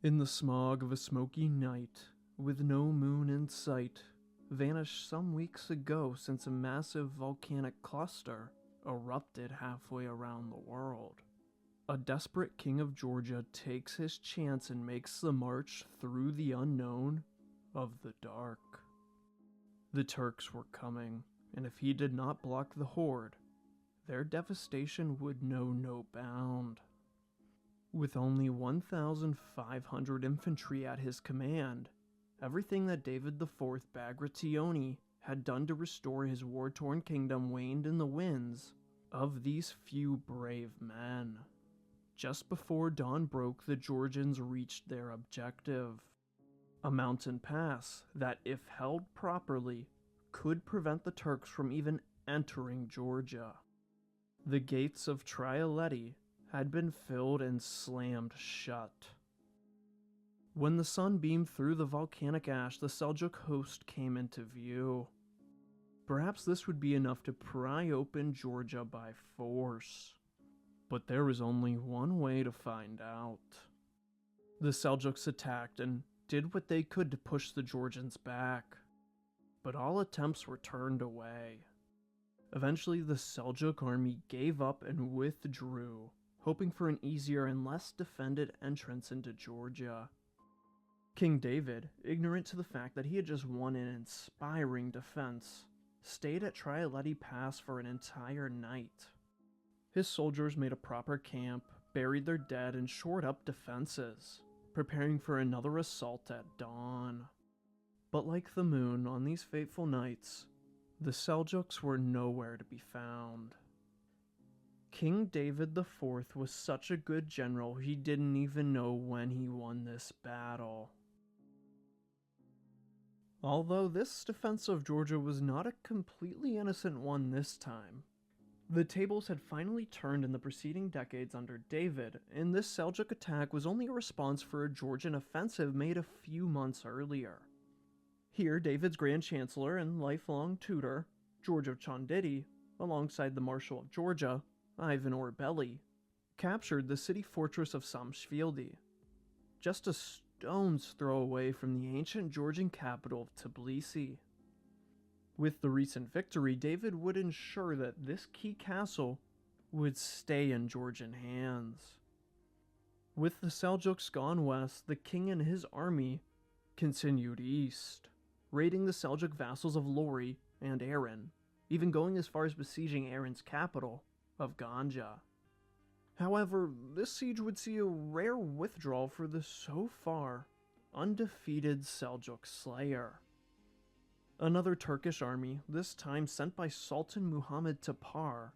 In the smog of a smoky night, with no moon in sight, vanished some weeks ago since a massive volcanic cluster erupted halfway around the world. A desperate king of Georgia takes his chance and makes the march through the unknown of the dark. The Turks were coming, and if he did not block the horde, their devastation would know no bound. With only 1,500 infantry at his command, everything that David IV Bagrationi had done to restore his war-torn kingdom waned in the winds of these few brave men. Just before dawn broke, the Georgians reached their objective. A mountain pass that, if held properly, could prevent the Turks from even entering Georgia. The gates of Trialeti had been filled and slammed shut. When the sun beamed through the volcanic ash, the Seljuk host came into view. Perhaps this would be enough to pry open Georgia by force. But there was only one way to find out. The Seljuks attacked and did what they could to push the Georgians back, but all attempts were turned away. Eventually, the Seljuk army gave up and withdrew, hoping for an easier and less defended entrance into Georgia. King David, ignorant to the fact that he had just won an inspiring defense, stayed at Trialeti Pass for an entire night. His soldiers made a proper camp, buried their dead, and shored up defenses, preparing for another assault at dawn. But like the moon on these fateful nights, the Seljuks were nowhere to be found. King David IV was such a good general he didn't even know when he won this battle. Although this defense of Georgia was not a completely innocent one this time. The tables had finally turned in the preceding decades under David, and this Seljuk attack was only a response for a Georgian offensive made a few months earlier. Here, David's Grand Chancellor and lifelong tutor, George of Chonditi, alongside the Marshal of Georgia, Ivan Orbeli, captured the city fortress of Samshvildi, just a stone's throw away from the ancient Georgian capital of Tbilisi. With the recent victory, David would ensure that this key castle would stay in Georgian hands. With the Seljuks gone west, the king and his army continued east, raiding the Seljuk vassals of Lori and Aran, even going as far as besieging Aran's capital of Ganja. However, this siege would see a rare withdrawal for the so far undefeated Seljuk Slayer. Another Turkish army, this time sent by Sultan Muhammad Tapar,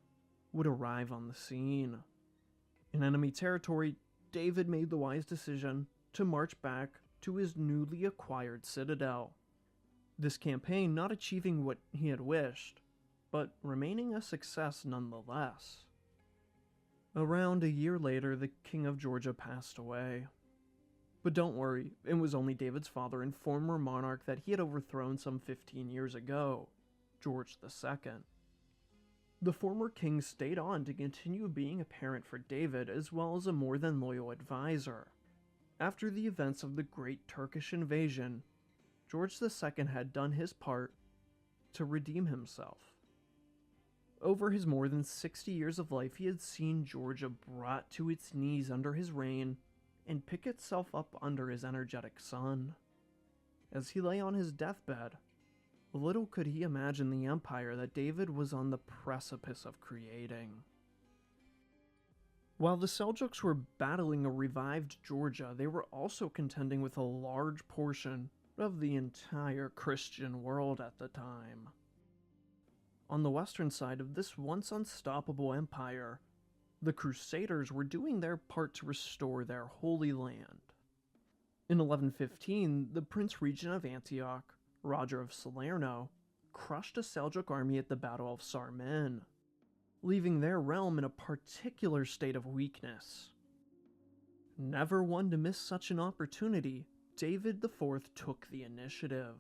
would arrive on the scene. In enemy territory, David made the wise decision to march back to his newly acquired citadel. This campaign not achieving what he had wished, but remaining a success nonetheless. Around a year later, the king of Georgia passed away. But don't worry, it was only David's father and former monarch that he had overthrown some 15 years ago, George II. The former king stayed on to continue being a parent for David as well as a more than loyal advisor. After the events of the Great Turkish Invasion, George II had done his part to redeem himself. Over his more than 60 years of life, he had seen Georgia brought to its knees under his reign and pick itself up under his energetic son. As he lay on his deathbed, little could he imagine the empire that David was on the precipice of creating. While the Seljuks were battling a revived Georgia, they were also contending with a large portion of the entire Christian world at the time. On the western side of this once unstoppable empire, the Crusaders were doing their part to restore their Holy Land. In 1115, the Prince Regent of Antioch, Roger of Salerno, crushed a Seljuk army at the Battle of Sarmen, leaving their realm in a particular state of weakness. Never one to miss such an opportunity, David IV took the initiative.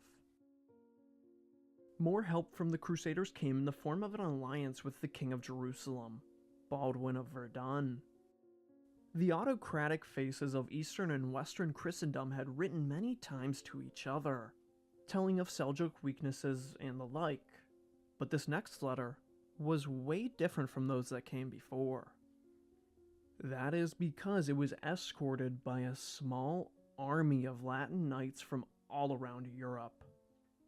More help from the Crusaders came in the form of an alliance with the King of Jerusalem, Baldwin of Verdun. The autocratic faces of Eastern and Western Christendom had written many times to each other, telling of Seljuk weaknesses and the like, but this next letter was way different from those that came before. That is because it was escorted by a small army of Latin knights from all around Europe.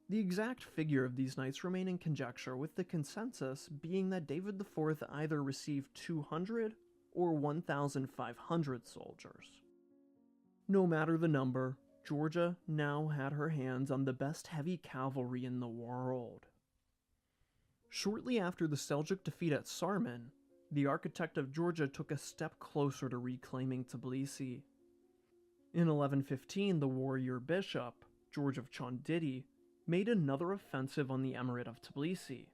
The exact figure of these knights remain in conjecture, with the consensus being that David IV either received 200 or 1,500 soldiers. No matter the number, Georgia now had her hands on the best heavy cavalry in the world. Shortly after the Seljuk defeat at Sarmin, the architect of Georgia took a step closer to reclaiming Tbilisi. In 1115, the warrior bishop, George of Chondidi, made another offensive on the emirate of Tbilisi.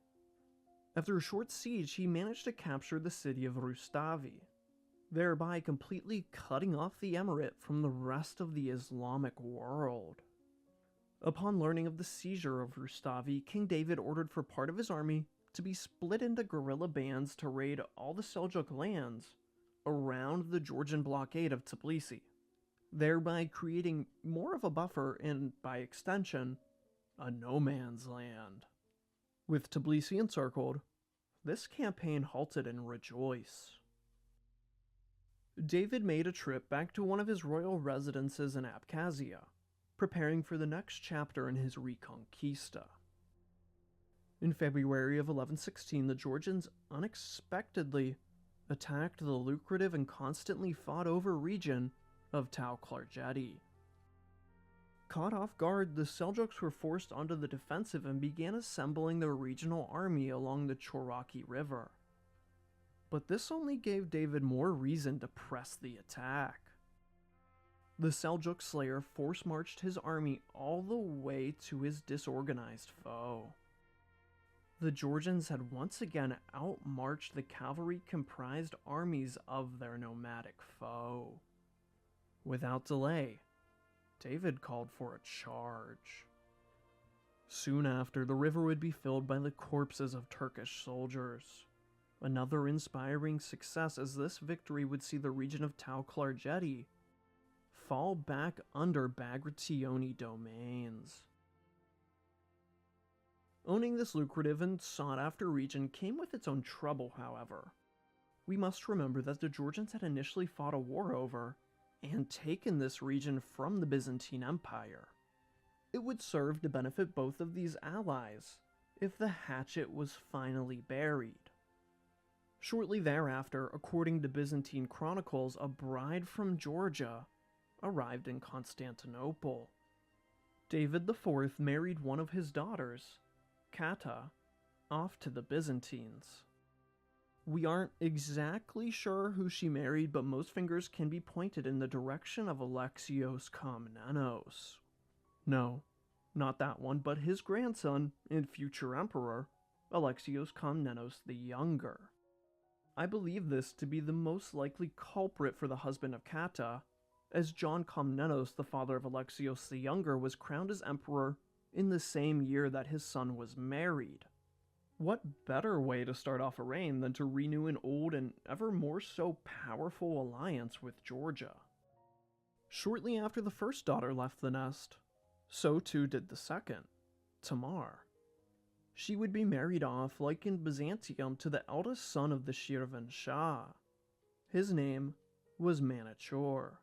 After a short siege, he managed to capture the city of Rustavi, thereby completely cutting off the emirate from the rest of the Islamic world. Upon learning of the seizure of Rustavi, King David ordered for part of his army to be split into guerrilla bands to raid all the Seljuk lands around the Georgian blockade of Tbilisi, thereby creating more of a buffer and, by extension, a no-man's land. With Tbilisi encircled, this campaign halted and rejoiced. David made a trip back to one of his royal residences in Abkhazia, preparing for the next chapter in his Reconquista. In February of 1116, the Georgians unexpectedly attacked the lucrative and constantly fought-over region of Tau-Klarjeti. Caught off guard, the Seljuks were forced onto the defensive and began assembling their regional army along the Choraki River. But this only gave David more reason to press the attack. The Seljuk Slayer force-marched his army all the way to his disorganized foe. The Georgians had once again outmarched the cavalry-comprised armies of their nomadic foe. Without delay, David called for a charge. Soon after, the river would be filled by the corpses of Turkish soldiers. Another inspiring success, as this victory would see the region of Tau-Klarjeti fall back under Bagrationi domains. Owning this lucrative and sought-after region came with its own trouble, however. We must remember that the Georgians had initially fought a war over and taken this region from the Byzantine Empire. It would serve to benefit both of these allies if the hatchet was finally buried. Shortly thereafter, according to Byzantine chronicles, a bride from Georgia arrived in Constantinople. David IV married one of his daughters, Kata, off to the Byzantines. We aren't exactly sure who she married, but most fingers can be pointed in the direction of Alexios Komnenos. No, not that one, but his grandson and future emperor, Alexios Komnenos the Younger. I believe this to be the most likely culprit for the husband of Kata, as John Komnenos, the father of Alexios the Younger, was crowned as emperor in the same year that his son was married. What better way to start off a reign than to renew an old and ever more so powerful alliance with Georgia? Shortly after the first daughter left the nest, so too did the second, Tamar. She would be married off, like in Byzantium, to the eldest son of the Shirvan Shah. His name was Manichor.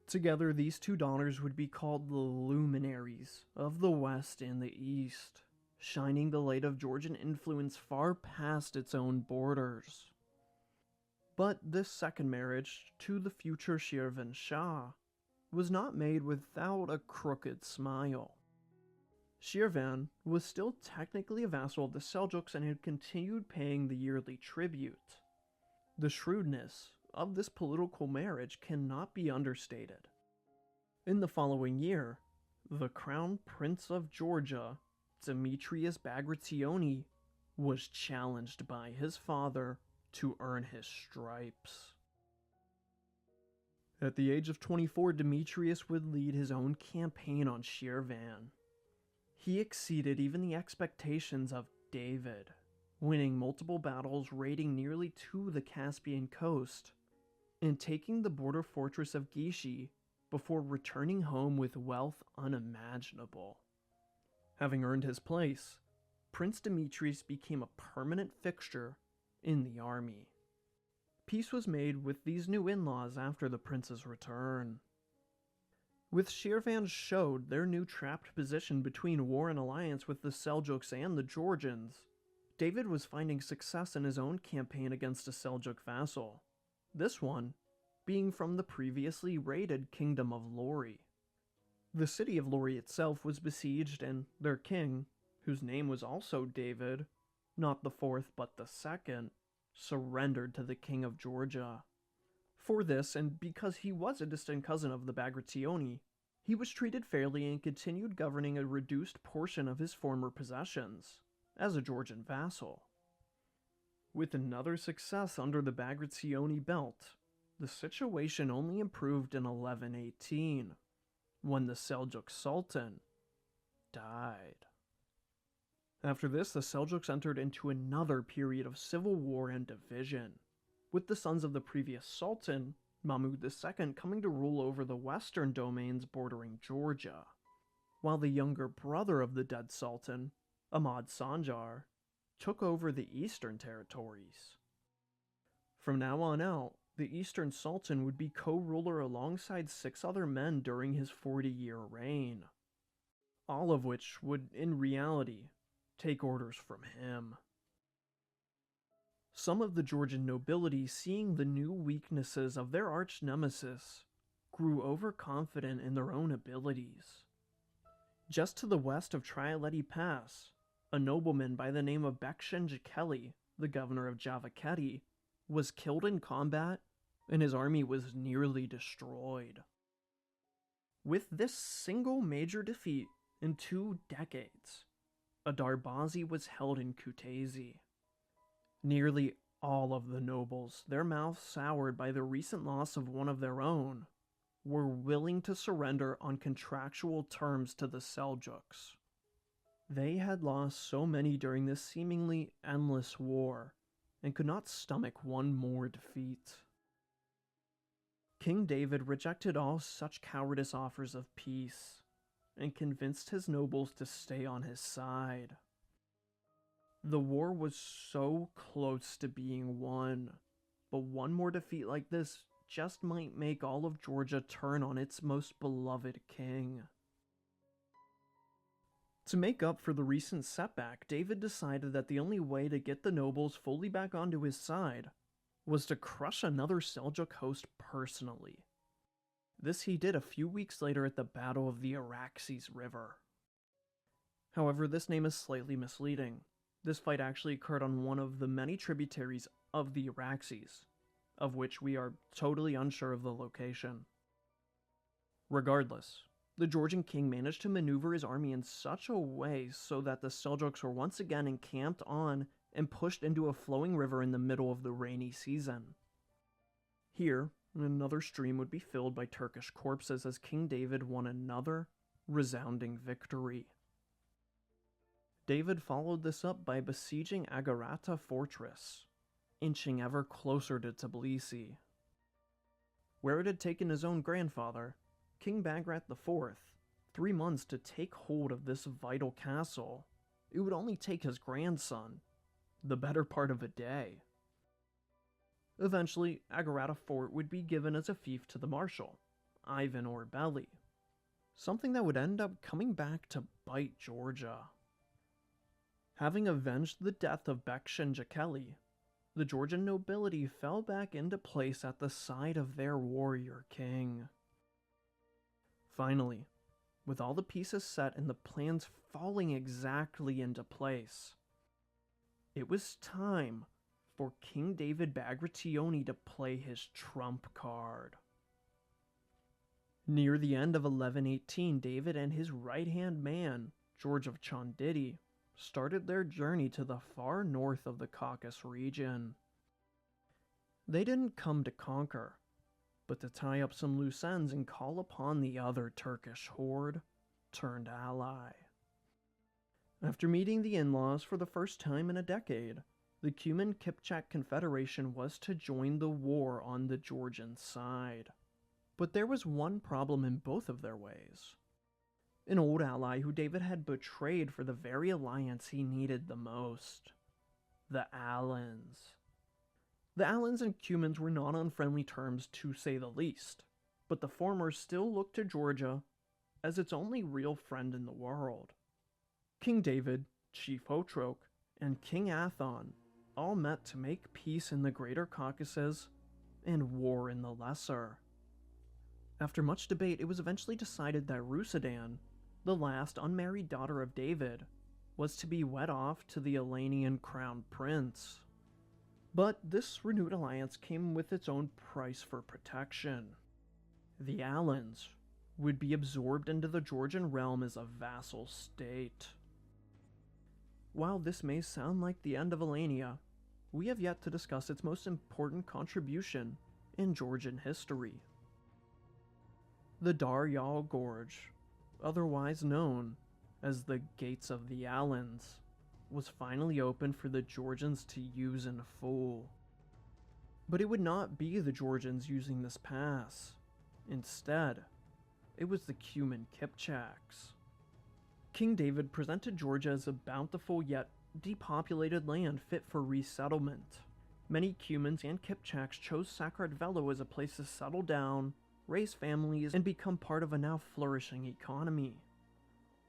Together, these two daughters would be called the luminaries of the West and the East, shining the light of Georgian influence far past its own borders. But this second marriage to the future Shirvan Shah was not made without a crooked smile. Shirvan was still technically a vassal of the Seljuks and had continued paying the yearly tribute. The shrewdness of this political marriage cannot be understated. In the following year, the Crown Prince of Georgia, Demetrius Bagrationi, was challenged by his father to earn his stripes. At the age of 24, Demetrius would lead his own campaign on Shirvan. He exceeded even the expectations of David, winning multiple battles, raiding nearly to the Caspian coast, and taking the border fortress of Gishi before returning home with wealth unimaginable. Having earned his place, Prince Demetrius became a permanent fixture in the army. Peace was made with these new in-laws after the prince's return. With Shirvan's showed their new trapped position between war and alliance with the Seljuks and the Georgians, David was finding success in his own campaign against a Seljuk vassal, this one being from the previously raided kingdom of Lori. The city of Lori itself was besieged and their king, whose name was also David, not the fourth but the second, surrendered to the king of Georgia. For this, and because he was a distant cousin of the Bagrationi, he was treated fairly and continued governing a reduced portion of his former possessions, as a Georgian vassal. With another success under the Bagrationi belt, the situation only improved in 1118, when the Seljuk Sultan died. After this, the Seljuks entered into another period of civil war and division, with the sons of the previous Sultan, Mahmud II, coming to rule over the western domains bordering Georgia, while the younger brother of the dead Sultan, Ahmad Sanjar, took over the eastern territories. From now on out, the Eastern Sultan would be co-ruler alongside 6 other men during his 40-year reign, all of which would, in reality, take orders from him. Some of the Georgian nobility, seeing the new weaknesses of their arch-nemesis, grew overconfident in their own abilities. Just to the west of Trialeti Pass, a nobleman by the name of Bekshen-Jekeli, the governor of Javaketi, was killed in combat, and his army was nearly destroyed. With this single major defeat in 2 decades, a Darbazi was held in Kutaisi. Nearly all of the nobles, their mouths soured by the recent loss of one of their own, were willing to surrender on contractual terms to the Seljuks. They had lost so many during this seemingly endless war, and could not stomach one more defeat. King David rejected all such cowardice offers of peace, and convinced his nobles to stay on his side. The war was so close to being won, but one more defeat like this just might make all of Georgia turn on its most beloved king. To make up for the recent setback, David decided that the only way to get the nobles fully back onto his side was to crush another Seljuk host personally. This he did a few weeks later at the Battle of the Araxes River. However, this name is slightly misleading. This fight actually occurred on one of the many tributaries of the Araxes, of which we are totally unsure of the location. Regardless, the Georgian king managed to maneuver his army in such a way so that the Seljuks were once again encamped on and pushed into a flowing river in the middle of the rainy season. Here, another stream would be filled by Turkish corpses as King David won another resounding victory. David followed this up by besieging Agarata Fortress, inching ever closer to Tbilisi. Where it had taken his own grandfather, King Bagrat IV, 3 months to take hold of this vital castle, it would only take his grandson the better part of a day. Eventually, Agarata Fort would be given as a fief to the marshal, Ivan Orbeli, something that would end up coming back to bite Georgia. Having avenged the death of Bekshen-Jekeli, the Georgian nobility fell back into place at the side of their warrior king. Finally, with all the pieces set and the plans falling exactly into place, it was time for King David Bagrationi to play his trump card. Near the end of 1118, David and his right-hand man, George of Chonditi, started their journey to the far north of the Caucasus region. They didn't come to conquer, but to tie up some loose ends and call upon the other Turkish horde turned ally. After meeting the in-laws for the first time in a decade, The Cuman-Kipchak Confederation was to join the war on the Georgian side. But there was one problem in both of their ways. An old ally who David had betrayed for the very alliance he needed the most. The Alans. The Alans and Cumans were not on friendly terms, to say the least, but the former still looked to Georgia as its only real friend in the world. King David, Chief Hotrok, and King Athon all met to make peace in the Greater Caucasus and war in the Lesser. After much debate, it was eventually decided that Rusudan, the last unmarried daughter of David, was to be wed off to the Alanian crown prince. But this renewed alliance came with its own price for protection. The Alans would be absorbed into the Georgian realm as a vassal state. While this may sound like the end of Alania, we have yet to discuss its most important contribution in Georgian history. The Daryal Gorge, otherwise known as the Gates of the Alans, was finally open for the Georgians to use in full. But it would not be the Georgians using this pass. Instead, it was the Cuman-Kipchaks. King David presented Georgia as a bountiful yet depopulated land fit for resettlement. Many Cumans and Kipchaks chose Sakaratvelo as a place to settle down, raise families, and become part of a now flourishing economy.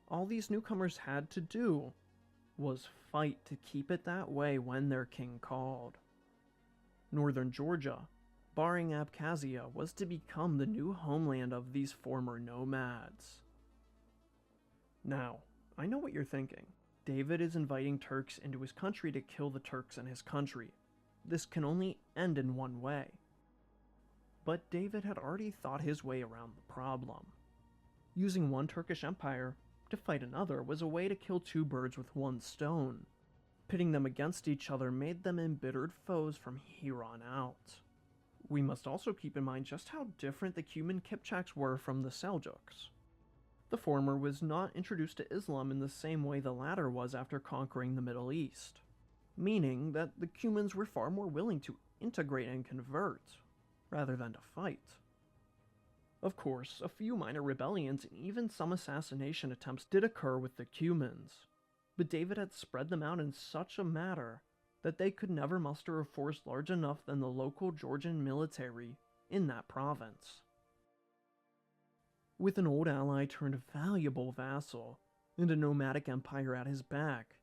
All these newcomers had to do was fight to keep it that way when their king called. Northern Georgia, barring Abkhazia, was to become the new homeland of these former nomads. Now, I know what you're thinking. David is inviting Turks into his country to kill the Turks in his country. This can only end in one way. But David had already thought his way around the problem. Using one Turkish empire to fight another was a way to kill two birds with one stone. Pitting them against each other made them embittered foes from here on out. We must also keep in mind just how different the Cuman-Kipchaks were from the Seljuks. The former was not introduced to Islam in the same way the latter was after conquering the Middle East, meaning that the Cumans were far more willing to integrate and convert, rather than to fight. Of course, a few minor rebellions and even some assassination attempts did occur with the Cumans, but David had spread them out in such a manner that they could never muster a force large enough than the local Georgian military in that province. With an old ally turned valuable vassal and a nomadic empire at his back,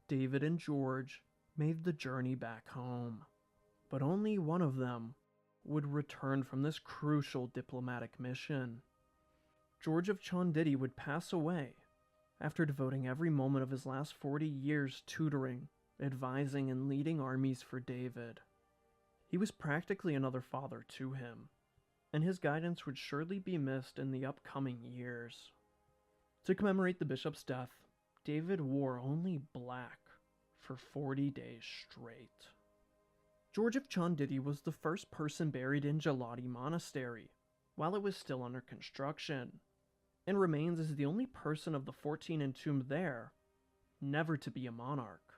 David and George made the journey back home. But only one of them would return from this crucial diplomatic mission. George of Chonditi would pass away after devoting every moment of his last 40 years tutoring, advising, and leading armies for David. He was practically another father to him, and his guidance would surely be missed in the upcoming years. To commemorate the bishop's death, David wore only black for 40 days straight. George of Chonditi was the first person buried in Jalati Monastery, while it was still under construction, and remains as the only person of the 14 entombed there never to be a monarch.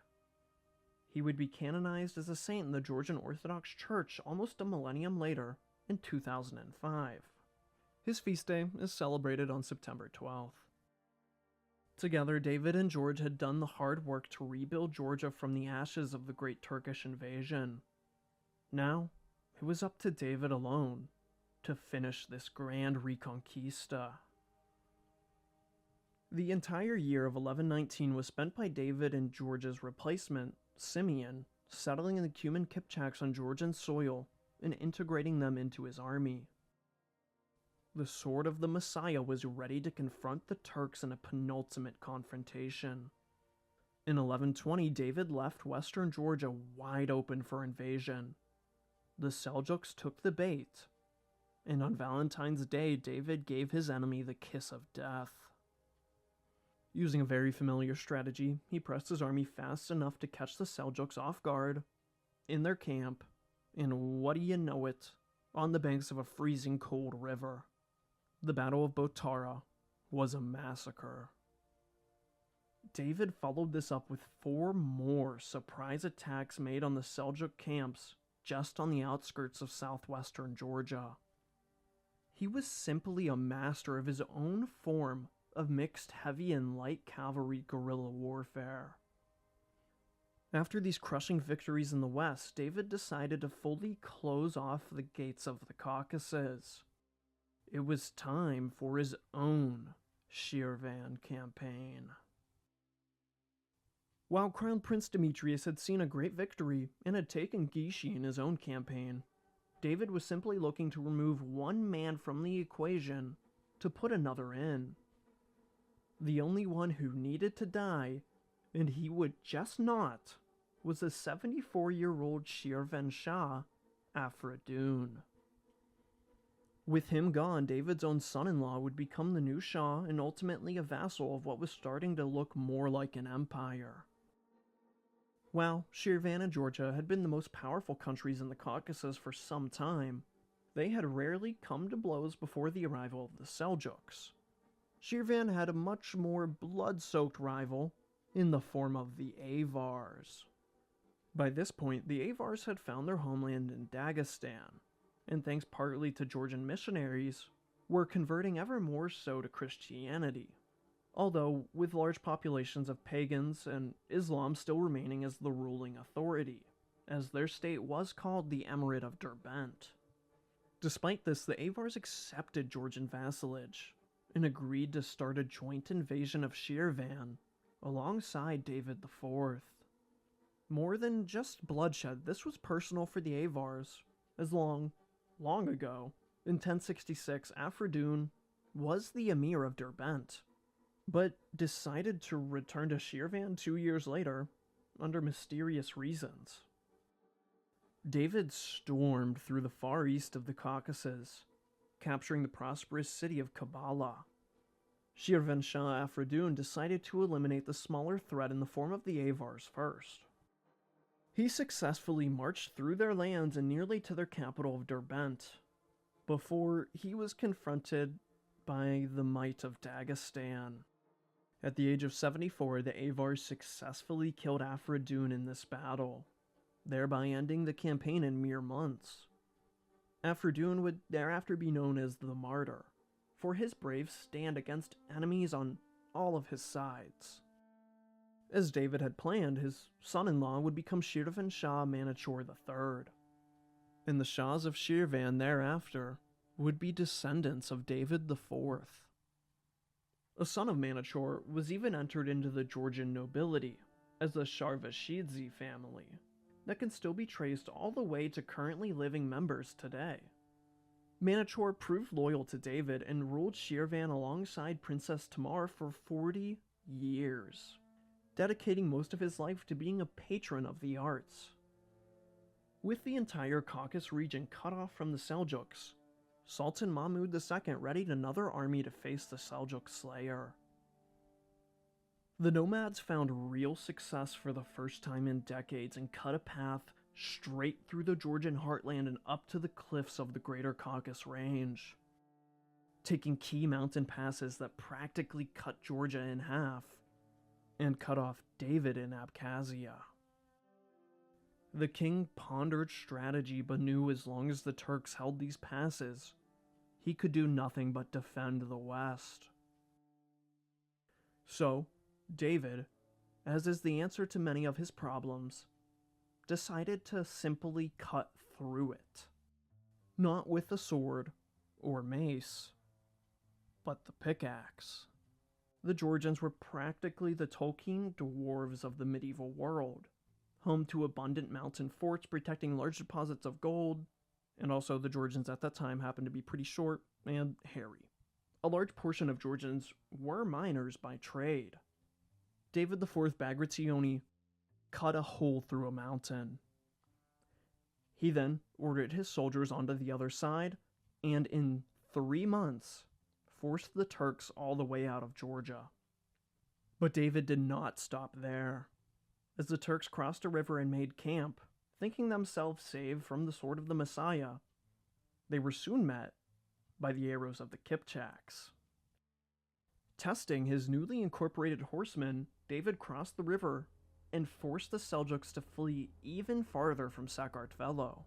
He would be canonized as a saint in the Georgian Orthodox Church almost a millennium later, in 2005. His feast day is celebrated on September 12th. Together, David and George had done the hard work to rebuild Georgia from the ashes of the Great Turkish Invasion. Now, it was up to David alone to finish this grand Reconquista. The entire year of 1119 was spent by David and George's replacement, Simeon, settling in the Cuman-Kipchaks on Georgian soil and integrating them into his army. The sword of the Messiah was ready to confront the Turks in a penultimate confrontation. In 1120, David left western Georgia wide open for invasion. The Seljuks took the bait, and on Valentine's Day, David gave his enemy the kiss of death. Using a very familiar strategy, he pressed his army fast enough to catch the Seljuks off guard, in their camp, and what do you know it, on the banks of a freezing cold river. The Battle of Botara was a massacre. David followed this up with 4 more surprise attacks made on the Seljuk camps just on the outskirts of southwestern Georgia. He was simply a master of his own form of mixed heavy and light cavalry guerrilla warfare. After these crushing victories in the west, David decided to fully close off the gates of the Caucasus. It was time for his own Shirvan campaign. While Crown Prince Demetrius had seen a great victory and had taken Gishi in his own campaign, David was simply looking to remove one man from the equation to put another in. The only one who needed to die, and he would just not, was a 74-year-old Shirvan Shah, Afradun. With him gone, David's own son-in-law would become the new Shah and ultimately a vassal of what was starting to look more like an empire. While Shirvan and Georgia had been the most powerful countries in the Caucasus for some time, they had rarely come to blows before the arrival of the Seljuks. Shirvan had a much more blood-soaked rival in the form of the Avars. By this point, the Avars had found their homeland in Dagestan, and thanks partly to Georgian missionaries, were converting ever more so to Christianity, although with large populations of pagans and Islam still remaining as the ruling authority, as their state was called the Emirate of Derbent. Despite this, the Avars accepted Georgian vassalage and agreed to start a joint invasion of Shirvan alongside David IV. More than just bloodshed, this was personal for the Avars, as long ago, in 1066, Afradun was the Emir of Derbent, but decided to return to Shirvan 2 years later, under mysterious reasons. David stormed through the far east of the Caucasus, capturing the prosperous city of Kabbalah. Shirvan Shah Afradun decided to eliminate the smaller threat in the form of the Avars first. He successfully marched through their lands and nearly to their capital of Derbent, before he was confronted by the might of Dagestan. At the age of 74, the Avars successfully killed Afradun in this battle, thereby ending the campaign in mere months. Afradun would thereafter be known as the Martyr, for his brave stand against enemies on all of his sides. As David had planned, his son-in-law would become Shirvan Shah Manachor III, and the Shahs of Shirvan thereafter would be descendants of David IV. A son of Manachor was even entered into the Georgian nobility as the Sharvashidze family that can still be traced all the way to currently living members today. Manachor proved loyal to David and ruled Shirvan alongside Princess Tamar for 40 years, dedicating most of his life to being a patron of the arts. With the entire Caucasus region cut off from the Seljuks, Sultan Mahmud II readied another army to face the Seljuk Slayer. The nomads found real success for the first time in decades and cut a path straight through the Georgian heartland and up to the cliffs of the Greater Caucasus Range, taking key mountain passes that practically cut Georgia in half and cut off David in Abkhazia. The king pondered strategy but knew as long as the Turks held these passes, he could do nothing but defend the west. So, David, as is the answer to many of his problems, decided to simply cut through it. Not with a sword or mace, but the pickaxe. The Georgians were practically the Tolkien dwarves of the medieval world, home to abundant mountain forts protecting large deposits of gold, and also the Georgians at that time happened to be pretty short and hairy. A large portion of Georgians were miners by trade. David IV Bagrationi cut a hole through a mountain. He then ordered his soldiers onto the other side, and in 3 months, forced the Turks all the way out of Georgia. But David did not stop there. As the Turks crossed a river and made camp, thinking themselves saved from the sword of the Messiah, they were soon met by the arrows of the Kipchaks. Testing his newly incorporated horsemen David crossed the river and forced the Seljuks to flee even farther from Sakartvelo.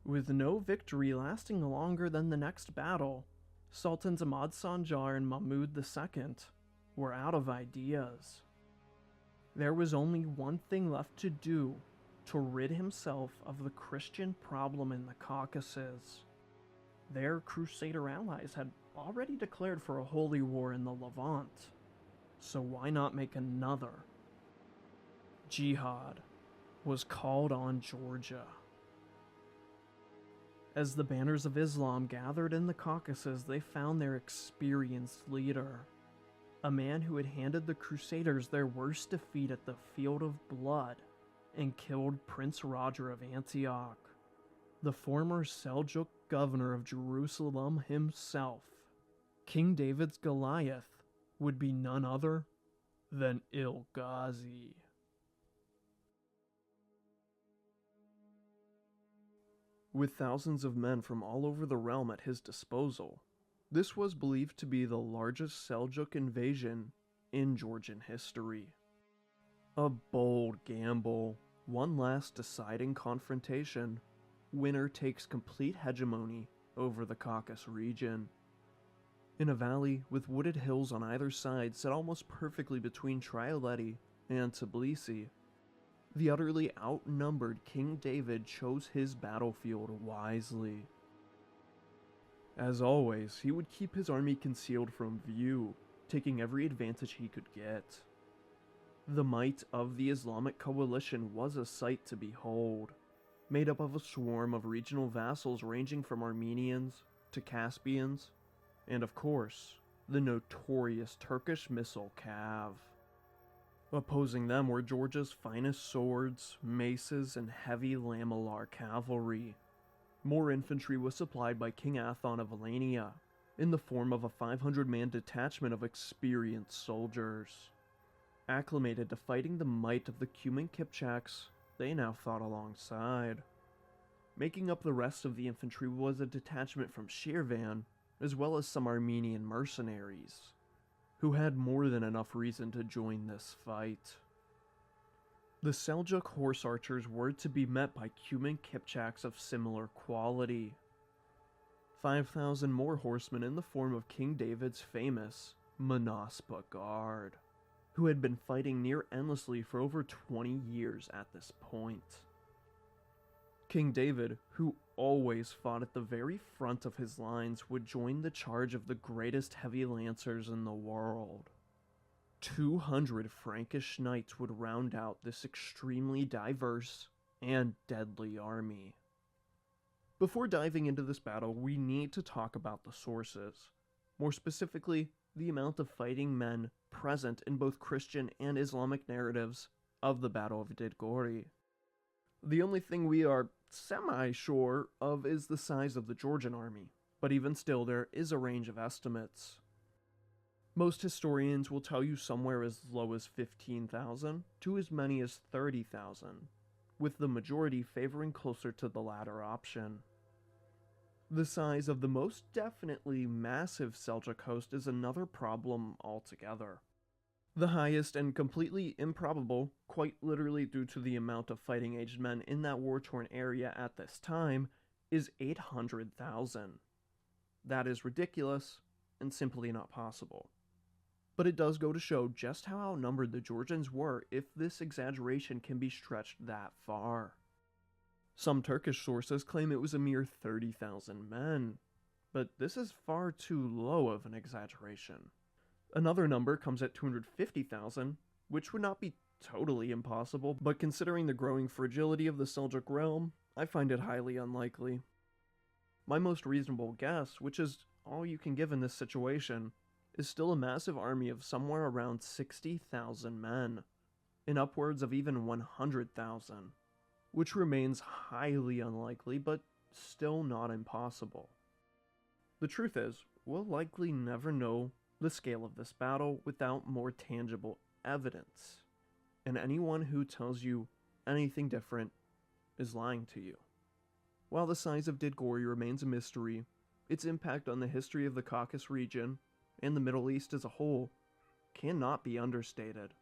With no victory lasting longer than the next battle, Sultans Ahmad Sanjar and Mahmud II were out of ideas. There was only one thing left to do to rid himself of the Christian problem in the Caucasus. Their Crusader allies had already declared for a holy war in the Levant, so why not make another? Jihad was called on Georgia. As the banners of Islam gathered in the Caucasus, they found their experienced leader, a man who had handed the Crusaders their worst defeat at the Field of Blood and killed Prince Roger of Antioch, the former Seljuk governor of Jerusalem himself. King David's Goliath would be none other than Ilghazi. With thousands of men from all over the realm at his disposal, this was believed to be the largest Seljuk invasion in Georgian history. A bold gamble, one last deciding confrontation, winner takes complete hegemony over the Caucasus region. In a valley with wooded hills on either side set almost perfectly between Trialeti and Tbilisi, the utterly outnumbered King David chose his battlefield wisely. As always, he would keep his army concealed from view, taking every advantage he could get. The might of the Islamic coalition was a sight to behold, made up of a swarm of regional vassals ranging from Armenians to Caspians, and of course, the notorious Turkish missile Cav. Opposing them were Georgia's finest swords, maces, and heavy lamellar cavalry. More infantry was supplied by King Athon of Alania, in the form of a 500-man detachment of experienced soldiers. Acclimated to fighting the might of the Cuman Kipchaks, they now fought alongside. Making up the rest of the infantry was a detachment from Shirvan, as well as some Armenian mercenaries, who had more than enough reason to join this fight. The Seljuk horse archers were to be met by Cuman Kipchaks of similar quality. 5,000 more horsemen in the form of King David's famous Manaspa Guard, who had been fighting near endlessly for over 20 years at this point. King David, who always fought at the very front of his lines, would join the charge of the greatest heavy lancers in the world. 200 Frankish knights would round out this extremely diverse and deadly army. Before diving into this battle, we need to talk about the sources. More specifically, the amount of fighting men present in both Christian and Islamic narratives of the Battle of Didgori. The only thing we are semi-sure of is the size of the Georgian army, but even still there is a range of estimates. Most historians will tell you somewhere as low as 15,000 to as many as 30,000, with the majority favoring closer to the latter option. The size of the most definitely massive Seljuk host is another problem altogether. The highest and completely improbable, quite literally due to the amount of fighting-aged men in that war-torn area at this time, is 800,000. That is ridiculous and simply not possible. But it does go to show just how outnumbered the Georgians were if this exaggeration can be stretched that far. Some Turkish sources claim it was a mere 30,000 men, but this is far too low of an exaggeration. Another number comes at 250,000, which would not be totally impossible, but considering the growing fragility of the Seljuk realm, I find it highly unlikely. My most reasonable guess, which is all you can give in this situation, is still a massive army of somewhere around 60,000 men, and upwards of even 100,000, which remains highly unlikely, but still not impossible. The truth is, we'll likely never know the scale of this battle without more tangible evidence, and anyone who tells you anything different is lying to you. While the size of Didgori remains a mystery, its impact on the history of the Caucasus region and the Middle East as a whole cannot be understated.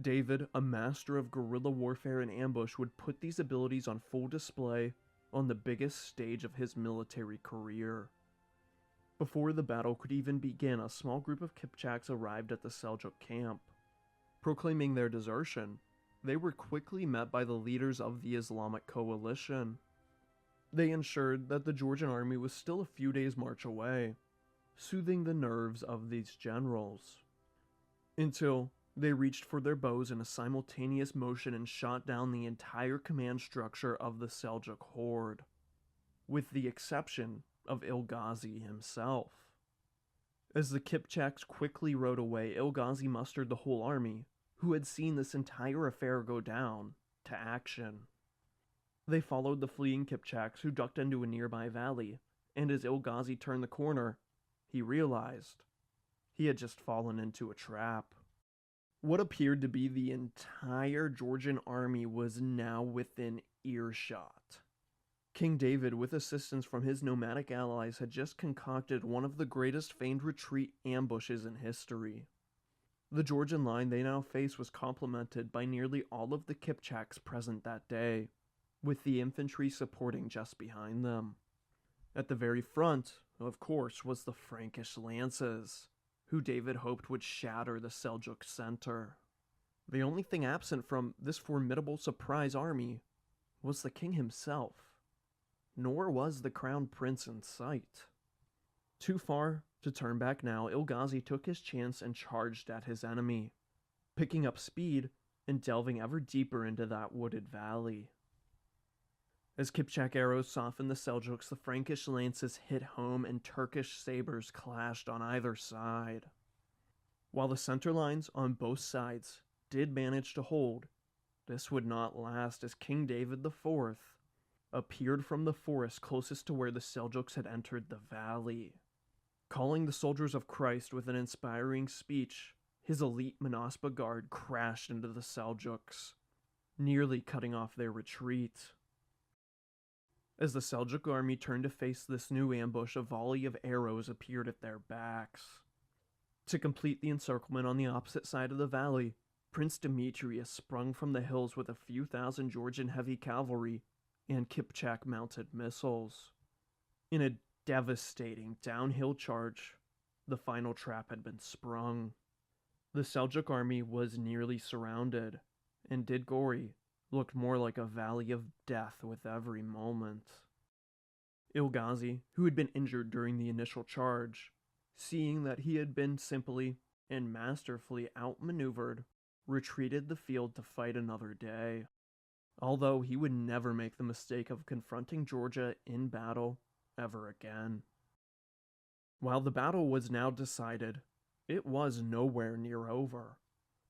David, a master of guerrilla warfare and ambush, would put these abilities on full display on the biggest stage of his military career. Before the battle could even begin, a small group of Kipchaks arrived at the Seljuk camp. Proclaiming their desertion, they were quickly met by the leaders of the Islamic coalition. They ensured that the Georgian army was still a few days' march away, soothing the nerves of these generals. Until they reached for their bows in a simultaneous motion and shot down the entire command structure of the Seljuk horde, with the exception of Ilghazi himself. As the Kipchaks quickly rode away, Ilghazi mustered the whole army, who had seen this entire affair go down, to action. They followed the fleeing Kipchaks, who ducked into a nearby valley, and as Ilghazi turned the corner, he realized he had just fallen into a trap. What appeared to be the entire Georgian army was now within earshot. King David, with assistance from his nomadic allies, had just concocted one of the greatest feigned retreat ambushes in history. The Georgian line they now faced was complemented by nearly all of the Kipchaks present that day, with the infantry supporting just behind them. At the very front, of course, was the Frankish lances, who David hoped would shatter the Seljuk center. The only thing absent from this formidable surprise army was the king himself, nor was the crown prince in sight. Too far to turn back now, Ilghazi took his chance and charged at his enemy, picking up speed and delving ever deeper into that wooded valley. As Kipchak arrows softened the Seljuks, the Frankish lances hit home and Turkish sabers clashed on either side. While the center lines on both sides did manage to hold, this would not last as King David IV appeared from the forest closest to where the Seljuks had entered the valley. Calling the soldiers of Christ with an inspiring speech, his elite Manaspa guard crashed into the Seljuks, nearly cutting off their retreat. As the Seljuk army turned to face this new ambush, a volley of arrows appeared at their backs. To complete the encirclement on the opposite side of the valley, Prince Demetrius sprung from the hills with a few thousand Georgian heavy cavalry and Kipchak mounted missiles. In a devastating downhill charge, the final trap had been sprung. The Seljuk army was nearly surrounded, and Didgori looked more like a valley of death with every moment. Ilghazi, who had been injured during the initial charge, seeing that he had been simply and masterfully outmaneuvered, retreated the field to fight another day, although he would never make the mistake of confronting Georgia in battle ever again. While the battle was now decided, it was nowhere near over.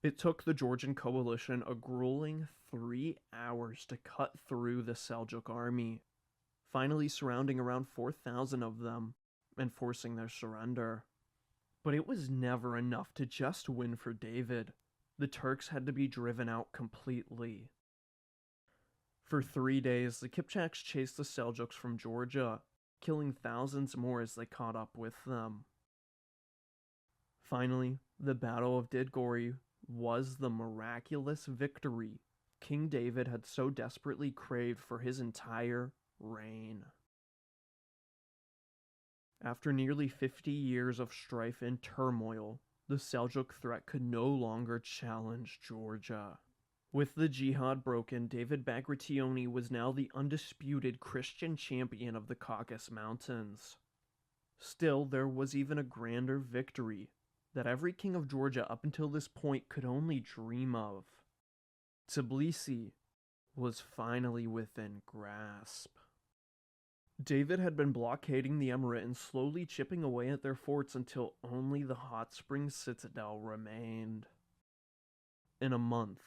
It took the Georgian coalition a grueling 3 hours to cut through the Seljuk army, finally surrounding around 4,000 of them and forcing their surrender. But it was never enough to just win for David. The Turks had to be driven out completely. For 3 days, the Kipchaks chased the Seljuks from Georgia, killing thousands more as they caught up with them. Finally, the Battle of Didgori was the miraculous victory King David had so desperately craved for his entire reign. After nearly 50 years of strife and turmoil, the Seljuk threat could no longer challenge Georgia. With the jihad broken, David Bagrationi was now the undisputed Christian champion of the Caucasus Mountains. Still, there was even a grander victory that every king of Georgia up until this point could only dream of. Tbilisi was finally within grasp. David had been blockading the emirate and slowly chipping away at their forts until only the hot spring citadel remained. In a month,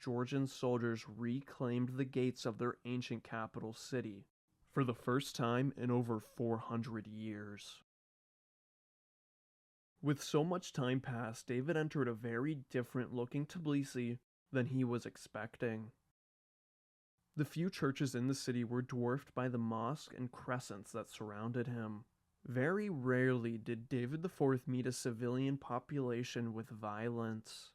Georgian soldiers reclaimed the gates of their ancient capital city for the first time in over 400 years. With so much time passed, David entered a very different looking Tbilisi than he was expecting. The few churches in the city were dwarfed by the mosque and crescents that surrounded him, Very rarely did David IV meet a civilian population with violence.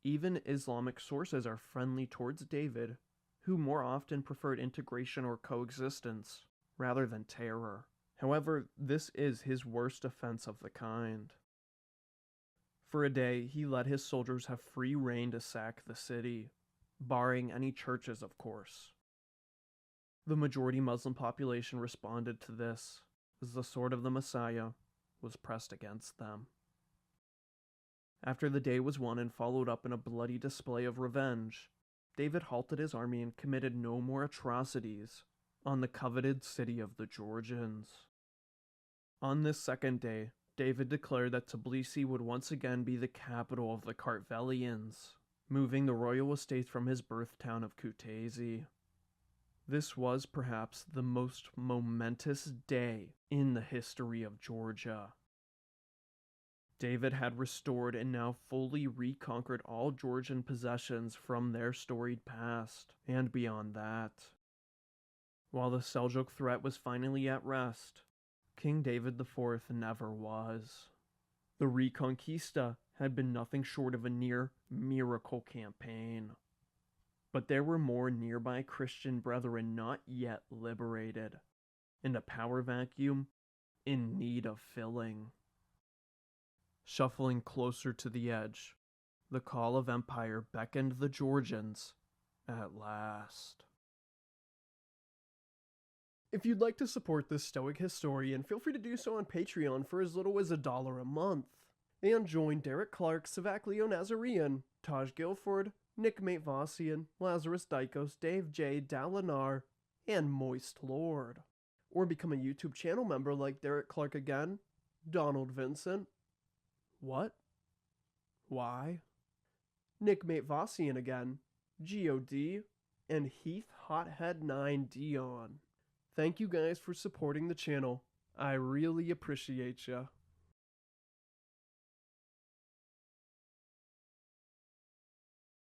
Even Islamic sources are friendly towards David, who more often preferred integration or coexistence, rather than terror. However, this is his worst offense of the kind. For a day, he let his soldiers have free rein to sack the city, barring any churches, of course. The majority Muslim population responded to this, as the sword of the Messiah was pressed against them. After the day was won and followed up in a bloody display of revenge, David halted his army and committed no more atrocities on the coveted city of the Georgians. On this second day, David declared that Tbilisi would once again be the capital of the Kartvelians, moving the royal estates from his birth town of Kutaisi. This was perhaps the most momentous day in the history of Georgia. David had restored and now fully reconquered all Georgian possessions from their storied past, and beyond that. While the Seljuk threat was finally at rest, King David IV never was. The Reconquista had been nothing short of a near miracle campaign. But there were more nearby Christian brethren not yet liberated, and a power vacuum in need of filling. Shuffling closer to the edge, the call of empire beckoned the Georgians at last. If you'd like to support this stoic historian, feel free to do so on Patreon for as little as $1 a month. And join Derek Clark, Savaclio Nazarian, Taj Guilford, Nick Matevossian, Lazarus Dykos, Dave J, Dalinar, and Moist Lord. Or become a YouTube channel member like Derek Clark again, Donald Vincent. What? Why? Nick Matevossian again, God, and Heath Hothead 9 Dion. Thank you guys for supporting the channel. I really appreciate ya.